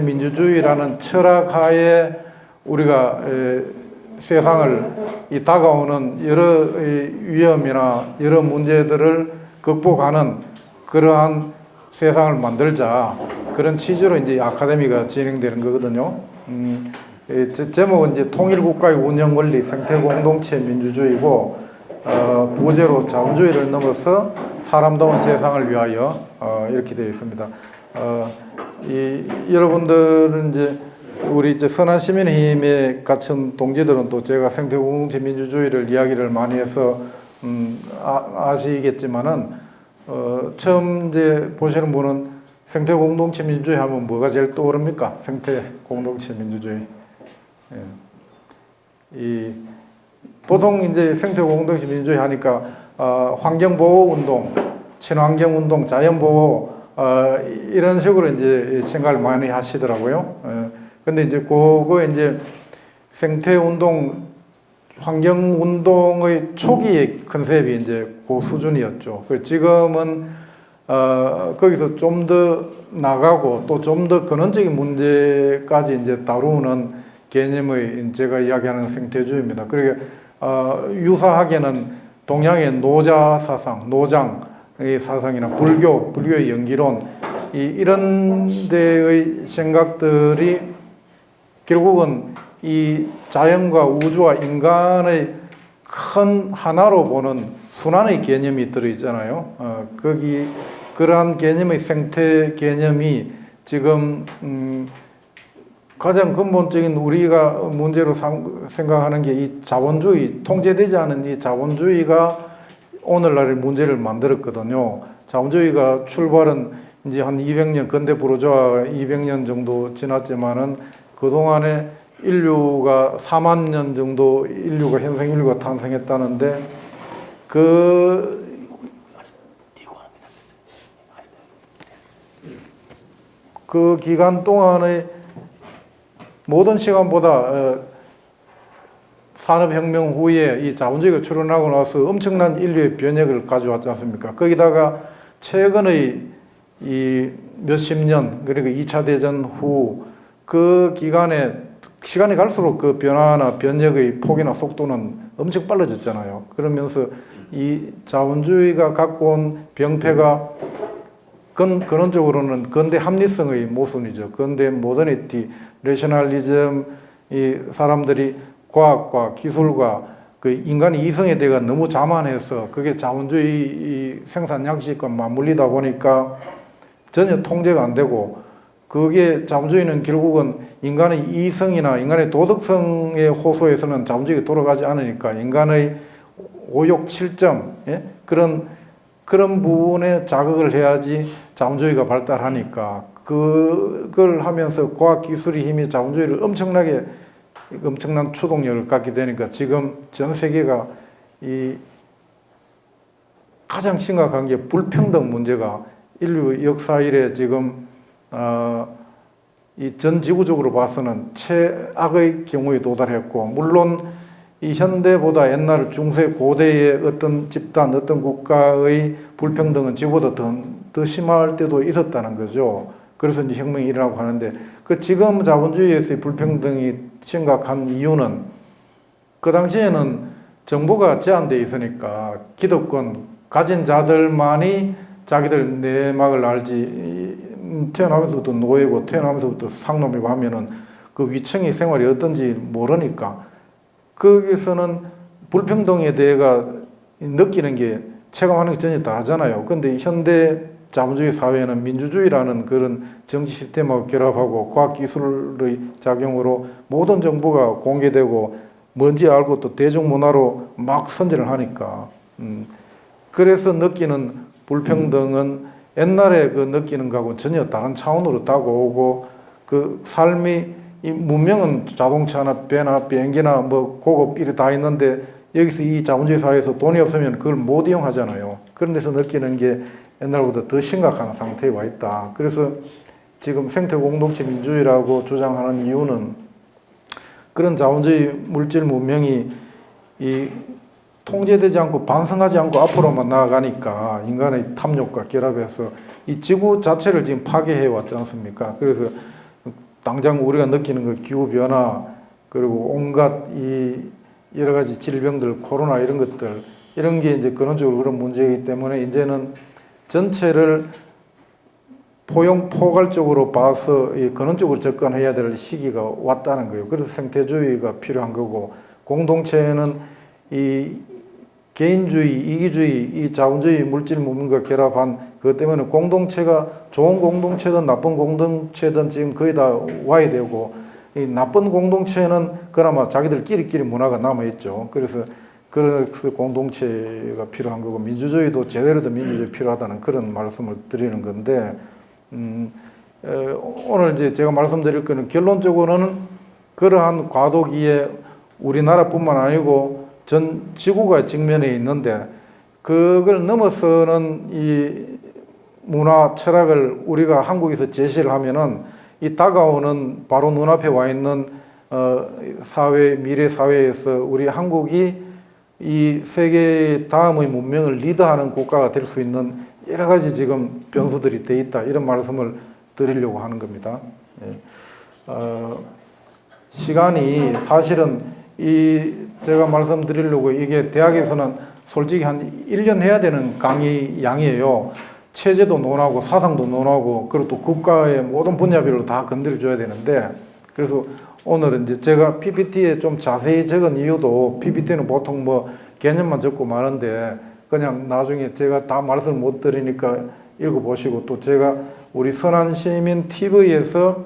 민주주의라는 철학하에 우리가 세상을 다가오는 여러 위험이나 여러 문제들을 극복하는 그러한 세상을 만들자, 그런 취지로 이제 아카데미가 진행되는 거거든요. 제목은 이제 통일국가의 운영 원리, 생태 공동체 민주주의고, 부제로 자본주의를 넘어서 사람다운 세상을 위하여 이렇게 되어 있습니다. 여러분들은 이제 우리 선한시민힘에 갇힌 동지들은 또 제가 생태공동체 민주주의를 이야기를 많이 해서 아시겠지만은 처음 이제 보시는 분은 생태공동체 민주주의 하면 뭐가 제일 떠오릅니까? 생태공동체 민주주의. 보통 이제 생태공동체 민주주의 하니까 환경보호운동, 친환경운동, 자연보호 이런 식으로 이제 생각을 많이 하시더라고요. 근데 이제 그거 이제 생태운동, 환경운동의 초기의 컨셉이 이제 그 수준이었죠. 지금은 거기서 좀 더 나가고 또 좀 더 근원적인 문제까지 이제 다루는 개념의 제가 이야기하는 생태주의입니다. 그러니까 유사하게는 동양의 노자 사상, 노장의 사상이나 불교의 연기론, 이런 데의 생각들이 결국은 이 자연과 우주와 인간의 큰 하나로 보는 순환의 개념이 들어있잖아요. 그러한 개념의 생태 개념이 지금 가장 근본적인 우리가 문제로 생각하는 게 이 자본주의, 통제되지 않은 이 자본주의가 오늘날의 문제를 만들었거든요. 자본주의가 출발은 이제 한 200년, 근대 부르주아 200년 정도 지났지만은 그동안에 인류가 4만 년 정도 현생 인류가 탄생했다는데 그 기간 동안의 모든 시간보다 산업혁명 후에 이 자본주의가 출현하고 나서 엄청난 인류의 변혁을 가져왔지 않습니까? 거기다가 최근의 이 몇십 년, 그리고 2차 대전 후 그 기간에 시간이 갈수록 그 변화나 변혁의 폭이나 속도는 엄청 빨라졌잖아요. 그러면서 이 자본주의가 갖고 온 병폐가 근원적으로는 근대 합리성의 모순이죠. 근대 모더니티, 레셔널리즘, 이 사람들이 과학과 기술과 그 인간의 이성에 대해 너무 자만해서 그게 자본주의 생산 양식과 맞물리다 보니까 전혀 통제가 안 되고, 그게 자본주의는 결국은 인간의 이성이나 인간의 도덕성의 호소에서는 자본주의가 돌아가지 않으니까 인간의 오욕, 칠점, 그런 부분에 자극을 해야지 자본주의가 발달하니까, 그걸 하면서 과학기술의 힘이 자본주의를 엄청난 추동력을 갖게 되니까 지금 전 세계가 이 가장 심각한 게 불평등 문제가 인류 역사 이래 지금 이 전 지구적으로 봐서는 최악의 경우에 도달했고, 물론 이 현대보다 옛날 중세 고대의 어떤 집단, 어떤 국가의 불평등은 지구보다 더 심할 때도 있었다는 거죠. 그래서 이제 혁명이 일어나고 하는데, 지금 자본주의에서의 불평등이 심각한 이유는 그 당시에는 정보가 제한되어 있으니까 기득권 가진 자들만이 자기들 내막을 알지, 태어나면서부터 노예고 태어나면서부터 상놈이고 하면은 그 위층의 생활이 어떤지 모르니까, 거기서는 불평등에 대해가 느끼는 게 체감하는 게 전혀 다르잖아요. 근데 현대 자본주의 사회는 민주주의라는 그런 정치 시스템하고 결합하고 과학기술의 작용으로 모든 정보가 공개되고 뭔지 알고 또 대중문화로 막 선전을 하니까, 그래서 느끼는 불평등은 옛날에 그 느끼는 거하고 전혀 다른 차원으로 다가오고, 그 삶이, 이 문명은 자동차나 배나 비행기나 뭐 고급 이래 다 있는데 여기서 이 자본주의 사회에서 돈이 없으면 그걸 못 이용하잖아요. 그런 데서 느끼는 게 옛날보다 더 심각한 상태에 와 있다. 그래서 지금 생태공동체 민주주의라고 주장하는 이유는 그런 자본주의 물질 문명이 이 통제되지 않고 반성하지 않고 앞으로만 나아가니까 인간의 탐욕과 결합해서 이 지구 자체를 지금 파괴해 왔지 않습니까? 그래서 당장 우리가 느끼는 그 기후 변화 그리고 온갖 이 여러 가지 질병들, 코로나 이런 것들 이런 게 이제 근원적으로 그런 문제이기 때문에 이제는 전체를 포괄적으로 봐서 이 근원적으로 접근해야 될 시기가 왔다는 거예요. 그래서 생태주의가 필요한 거고 공동체는 이 개인주의, 이기주의, 이 자본주의, 물질 문명과 결합한 그것 때문에 공동체가 좋은 공동체든 나쁜 공동체든 지금 거의 다 와야 되고 이 나쁜 공동체는 그나마 자기들끼리 문화가 남아있죠. 그래서 그 공동체가 필요한 거고 민주주의도 제대로 된 민주주의 필요하다는 그런 말씀을 드리는 건데 오늘 이제 제가 말씀드릴 거는 결론적으로는 그러한 과도기에 우리나라뿐만 아니고 전 지구가 직면해 있는데 그걸 넘어서는 이 문화 철학을 우리가 한국에서 제시를 하면은 이 다가오는 바로 눈앞에 와 있는 사회 미래 사회에서 우리 한국이 이 세계 다음의 문명을 리드하는 국가가 될 수 있는 여러 가지 지금 변수들이 돼 있다 이런 말씀을 드리려고 하는 겁니다. 예. 시간이 사실은 제가 말씀드리려고 이게 대학에서는 솔직히 한 1년 해야 되는 강의 양이에요. 체제도 논하고 사상도 논하고 그리고 또 국가의 모든 분야별로 다 건드려 줘야 되는데 그래서 오늘은 이제 제가 PPT에 좀 자세히 적은 이유도 PPT는 보통 뭐 개념만 적고 마는데 그냥 나중에 제가 다 말씀을 못 드리니까 읽어보시고 또 제가 우리 선한시민 TV에서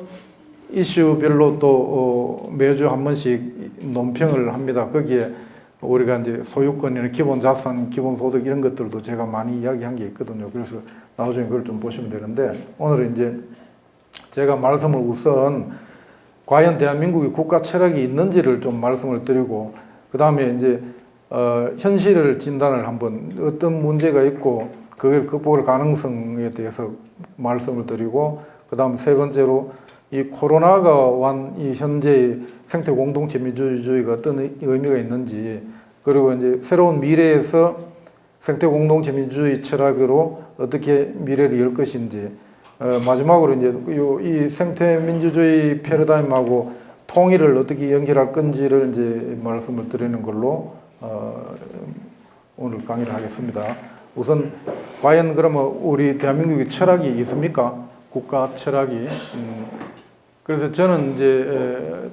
이슈별로 또 매주 한 번씩 논평을 합니다. 거기에 우리가 이제 소유권이나 기본 자산, 기본 소득 이런 것들도 제가 많이 이야기한 게 있거든요. 그래서 나중에 그걸 좀 보시면 되는데 오늘은 이제 제가 말씀을 우선 과연 대한민국이 국가 철학이 있는지를 좀 말씀을 드리고 그 다음에 이제 현실을 진단을 한번 어떤 문제가 있고 그걸 극복할 가능성에 대해서 말씀을 드리고 그 다음 세 번째로 이 코로나가 완 이 현재의 생태 공동체 민주주의가 어떤 의미가 있는지 그리고 이제 새로운 미래에서 생태 공동체 민주주의 철학으로 어떻게 미래를 열 것인지 마지막으로 이제 이 생태 민주주의 패러다임하고 통일을 어떻게 연결할 건지를 이제 말씀을 드리는 걸로 오늘 강의를 하겠습니다. 우선 과연 그러면 우리 대한민국의 철학이 있습니까? 국가 철학이. 그래서 저는 이제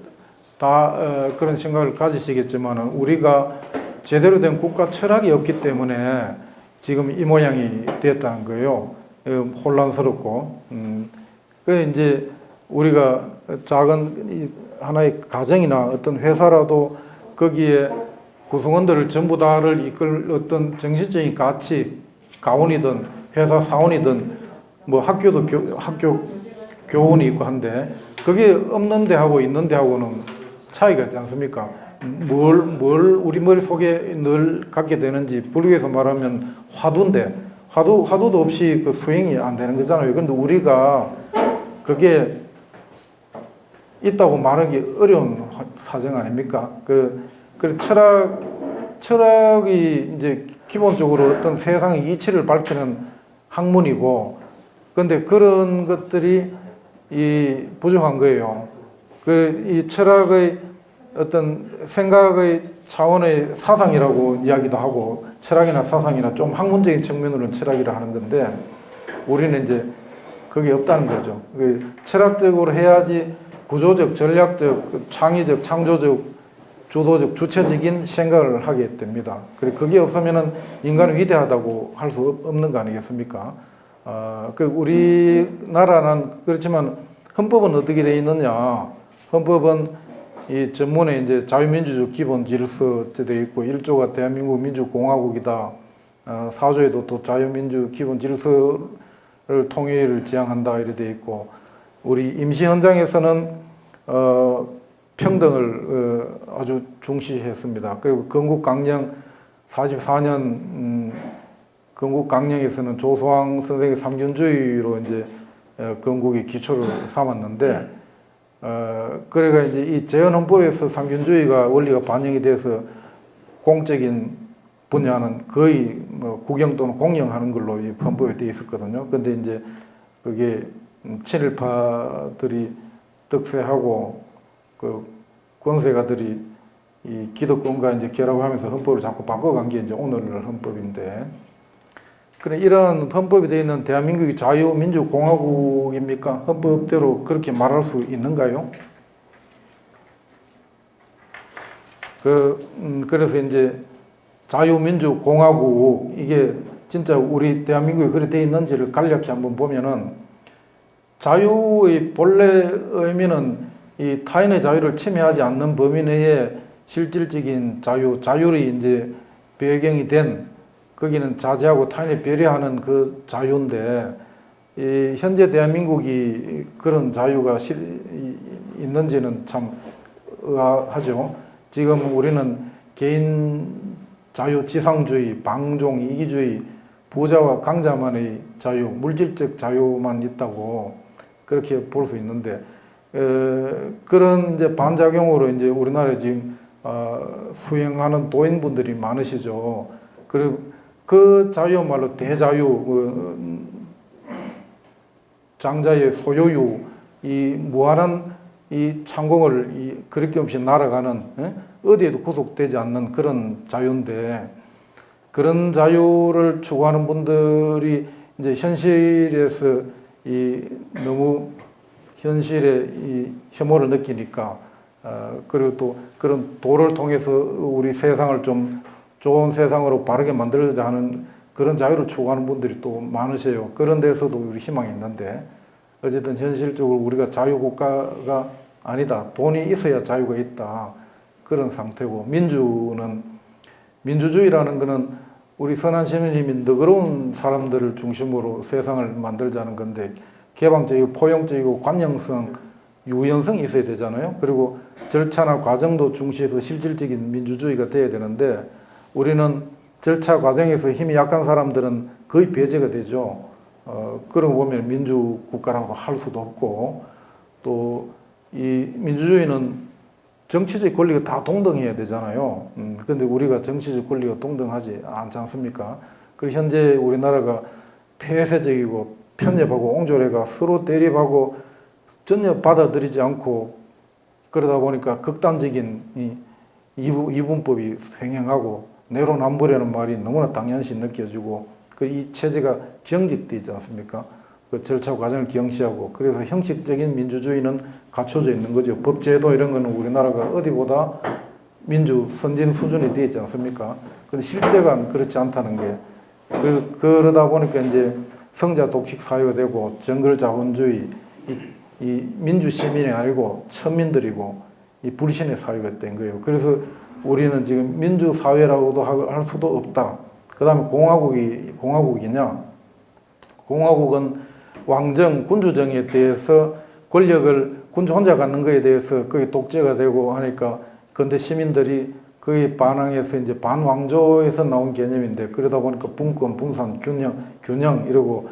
다 그런 생각을 가지시겠지만 우리가 제대로 된 국가 철학이 없기 때문에 지금 이 모양이 되었다는 거예요. 혼란스럽고. 그래서 이제 우리가 작은 하나의 가정이나 어떤 회사라도 거기에 구성원들을 전부 다를 이끌 어떤 정신적인 가치, 가원이든 회사 사원이든 뭐 학교도 학교 교훈이 있고 한데 그게 없는 데하고 있는 데하고는 차이가 있지 않습니까? 뭘 우리 머릿속에 늘 갖게 되는지 불교에서 말하면 화두인데 화두도 없이 그 수행이 안 되는 거잖아요. 그런데 우리가 그게 있다고 말하기 어려운 사정 아닙니까? 그 철학이 이제 기본적으로 어떤 세상의 이치를 밝히는 학문이고, 근데 그런 것들이 부족한 거예요. 이 철학의 어떤 생각의 차원의 사상이라고 이야기도 하고, 철학이나 사상이나 좀 학문적인 측면으로는 철학이라 하는 건데, 우리는 이제 그게 없다는 거죠. 철학적으로 해야지 구조적, 전략적, 창의적, 창조적, 주도적, 주체적인 생각을 하게 됩니다. 그리고 그게 없으면은 인간은 위대하다고 할 수 없는 거 아니겠습니까? 우리나라는 그렇지만 헌법은 어떻게 되어 있느냐? 헌법은 이 전문에 이제 자유민주주의 기본 질서 되어 있고 1조가 대한민국 민주공화국이다. 4조에도 또 자유민주 기본 질서를 통일을 지향한다 이렇게 되어 있고 우리 임시헌장에서는 평등을 아주 중시했습니다. 그리고 건국강령 44년 건국강령에서는 조소왕 선생의 삼균주의로 이제 건국의 기초를 삼았는데 그래가 이제 이 재헌헌법에서 삼균주의가 원리가 반영이 돼서 공적인 분야는 거의 뭐 국영 또는 공영하는 걸로 이 헌법에 되어 있었거든요. 근데 이제 그게 친일파들이 득세하고 그 권세가들이 이 기득권과 이제 결합하면서 헌법을 자꾸 바꿔간 게 이제 오늘날 헌법인데, 그래 이런 헌법이 되어 있는 대한민국이 자유민주공화국입니까? 헌법대로 그렇게 말할 수 있는가요? 그래서 이제 자유민주공화국, 이게 진짜 우리 대한민국이 그렇게 되어 있는지를 간략히 한번 보면은, 자유의 본래 의미는 이 타인의 자유를 침해하지 않는 범위 내에 실질적인 자율이 이제 배경이 된, 거기는 자제하고 타인을 배려하는 그 자유인데, 이 현재 대한민국이 그런 자유가 있는지는 참 의아하죠. 지금 우리는 개인 자유, 지상주의, 방종, 이기주의, 부자와 강자만의 자유, 물질적 자유만 있다고 그렇게 볼 수 있는데, 그런 이제 반작용으로 이제 우리나라에 지금 수행하는 도인분들이 많으시죠. 그리고 그 자유야말로 대자유, 장자의 소유유, 이 무한한 이 창공을 그릇기 없이 날아가는, 어디에도 구속되지 않는 그런 자유인데, 그런 자유를 추구하는 분들이 이제 현실에서 너무 현실에 이 혐오를 느끼니까, 그리고 또 그런 도를 통해서 우리 세상을 좀 좋은 세상으로 바르게 만들자 하는 그런 자유를 추구하는 분들이 또 많으세요. 그런 데서도 우리 희망이 있는데, 어쨌든 현실적으로 우리가 자유국가가 아니다. 돈이 있어야 자유가 있다. 그런 상태고, 민주주의라는 것은 우리 선한 시민님이 너그러운 사람들을 중심으로 세상을 만들자는 건데, 개방적이고 포용적이고 관용성, 유연성이 있어야 되잖아요. 그리고 절차나 과정도 중시해서 실질적인 민주주의가 돼야 되는데, 우리는 절차 과정에서 힘이 약한 사람들은 거의 배제가 되죠. 그런 거 보면 민주국가라고 할 수도 없고, 또 이 민주주의는 정치적 권리가 다 동등해야 되잖아요. 근데 우리가 정치적 권리가 동등하지 않지 않습니까? 그리고 현재 우리나라가 폐쇄적이고 편협하고 옹졸해가 서로 대립하고 전혀 받아들이지 않고, 그러다 보니까 극단적인 이분법이 횡행하고 내로남불이라는 말이 너무나 당연시 느껴지고, 이 체제가 경직되어 있지 않습니까? 그 절차 과정을 경시하고, 그래서 형식적인 민주주의는 갖춰져 있는 거죠. 법제도 이런 거는 우리나라가 어디보다 민주 선진 수준이 되어 있지 않습니까? 근데 실제가 그렇지 않다는 게, 그러다 보니까 이제 성자 독식 사회가 되고, 정글 자본주의, 이 민주 시민이 아니고 천민들이고 이 불신의 사회가 된 거예요. 그래서 우리는 지금 민주 사회라고도 할 수도 없다. 그다음에 공화국이냐? 공화국은 왕정, 군주정에 대해서 권력을 군주 혼자 갖는 것에 대해서 거의 독재가 되고 하니까, 근데 시민들이 거의 반항해서 이제 반왕조에서 나온 개념인데, 그러다 보니까 분권, 분산, 균형 이러고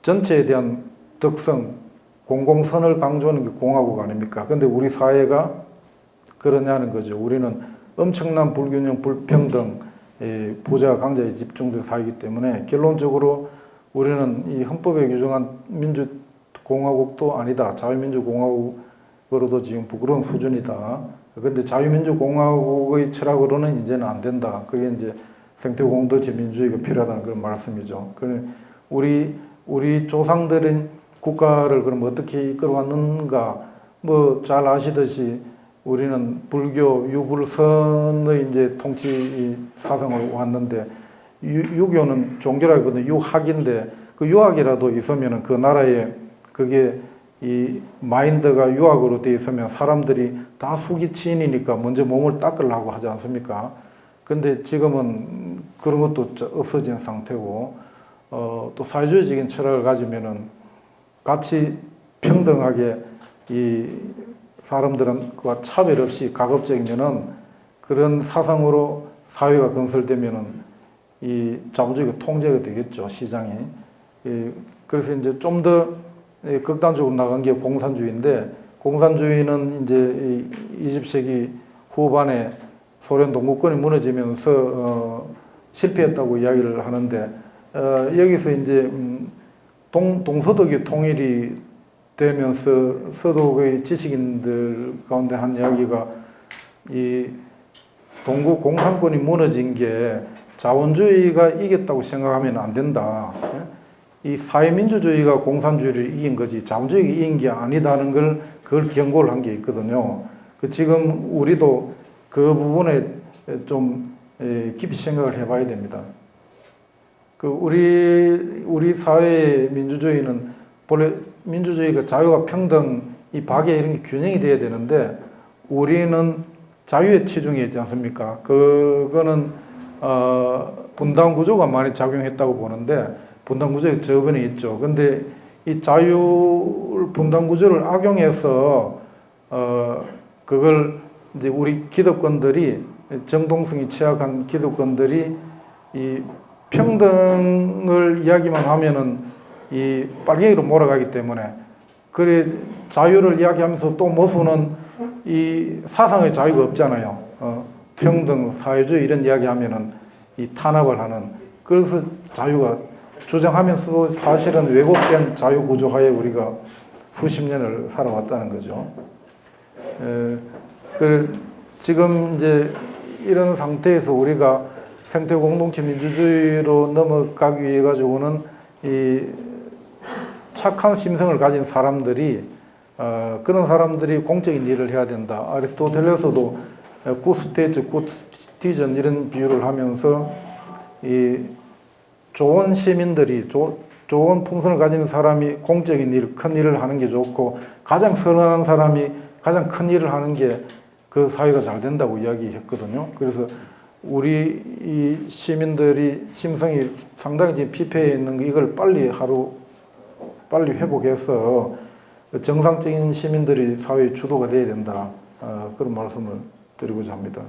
전체에 대한 덕성, 공공선을 강조하는 게 공화국 아닙니까? 근데 우리 사회가 그러냐는 거죠. 우리는 엄청난 불균형, 불평등, 부자 강자에 집중된 사회이기 때문에 결론적으로 우리는 이 헌법에 규정한 민주공화국도 아니다. 자유민주공화국으로도 지금 부끄러운 수준이다. 그런데 자유민주공화국의 철학으로는 이제는 안 된다. 그게 이제 생태공동체 민주주의가 필요하다는 그런 말씀이죠. 우리 조상들은 국가를 그럼 어떻게 이끌어왔는가? 뭐 잘 아시듯이 우리는 불교 유불선의 이제 통치 사상을 왔는데, 유교는 종교라기보다는 유학인데, 그 유학이라도 있으면은 그 나라에 그게 이 마인드가 유학으로 돼 있으면 사람들이 다 수기치인이니까 먼저 몸을 닦으려고 하지 않습니까? 근데 지금은 그런 것도 없어진 상태고, 또 사회주의적인 철학을 가지면은 같이 평등하게 이 사람들과 차별 없이 가급적이면은 그런 사상으로 사회가 건설되면은 이 자본주의가 통제가 되겠죠, 시장이. 그래서 이제 좀 더 극단적으로 나간 게 공산주의인데, 공산주의는 이제 20세기 후반에 소련 동구권이 무너지면서 실패했다고 이야기를 하는데, 여기서 이제 동서독의 통일이 되면서 서독의 지식인들 가운데 한 이야기가 이 동구 공산권이 무너진 게 자본주의가 이겼다고 생각하면 안 된다. 이 사회민주주의가 공산주의를 이긴 거지 자본주의가 이긴 게 아니다는 걸 그걸 경고를 한 게 있거든요. 지금 우리도 그 부분에 좀 깊이 생각을 해봐야 됩니다. 우리 사회의 민주주의는 본래 민주주의가 자유와 평등, 이 박애 이런 게 균형이 돼야 되는데 우리는 자유에 치중해 있지 않습니까? 그거는 분단 구조가 많이 작용했다고 보는데 분단 구조에 저변이 있죠. 근데 이 자유 분단 구조를 악용해서 그걸 이제 우리 기득권들이 정동성이 취약한 기득권들이 이 평등을 이야기만 하면은 이 빨갱이로 몰아가기 때문에 그래 자유를 이야기하면서 또 모수는 이 사상의 자유가 없잖아요. 평등, 사회주의 이런 이야기하면은 이 탄압을 하는 그래서 자유가 주장하면서도 사실은 왜곡된 자유 구조 하에 우리가 수십 년을 살아왔다는 거죠. 지금 이제 이런 상태에서 우리가 생태 공동체 민주주의로 넘어가기 위해 가지고는 이 착한 심성을 가진 사람들이 그런 사람들이 공적인 일을 해야 된다. 아리스토텔레스도 굿스테이트, 굿시티즌 이런 비유를 하면서 이 좋은 시민들이 좋은 풍선을 가진 사람이 공적인 일, 큰 일을 하는 게 좋고 가장 선한 사람이 가장 큰 일을 하는 게 그 사회가 잘 된다고 이야기했거든요. 그래서 우리 이 시민들이 심성이 상당히 지금 피폐해 있는 거 이걸 빨리 회복해서 정상적인 시민들이 사회의 주도가 돼야 된다. 그런 말씀을 드리고자 합니다.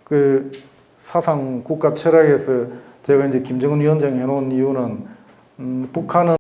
그 사상 국가 철학에서 제가 이제 김정은 위원장이 해놓은 이유는 북한은